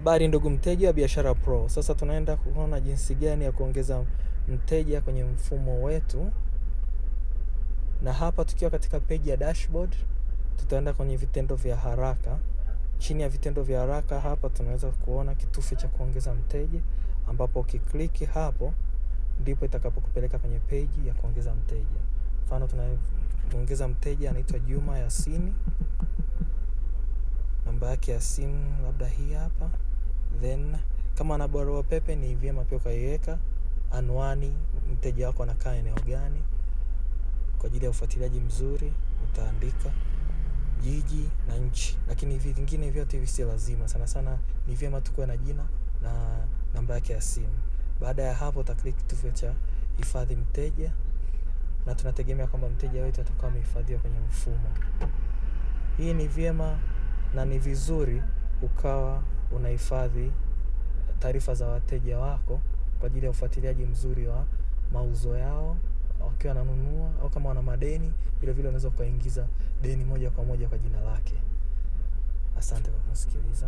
Habari ndugu mteja wa Biashara Pro. Sasa tunaenda kuona jinsi gani ya kuongeza mteja kwenye mfumo wetu. Na hapa tukiwa katika page ya dashboard, tutaenda kwenye vitendo vya haraka. Chini ya vitendo vya haraka hapa tunaweza kuona kitufe cha kuongeza mteja, ambapo ukikliki hapo ndipo itakapokupeleka kwenye page ya kuongeza mteja. Mfano tunaongeza mteja anaitwa Juma Yasini. Namba yake ya simu labda hii hapa. Then kama ana barua pepe ni vyema pia ukaiweka anwani, mteja wako anakaa eneo gani. Kwa ajili ya ufuatiliaji mzuri utaandika jiji na nchi, lakini vingine vyote hivi si lazima. Sana sana ni vyema tukuwe na jina na namba yake ya simu. Baada ya hapo utaklik kitufe cha hifadhi mteja, na tunategemea kwamba mteja wetu atakuwa amehifadhiwa kwenye mfumo. Hii ni vyema na ni vizuri ukawa unahifadhi taarifa za wateja wako kwa ajili ya ufuatiliaji mzuri wa mauzo yao wakiwa wananunua, au kama wana madeni vile vile unaweza kuingiza deni moja kwa moja kwa jina lake. Asante kwa kusikiliza.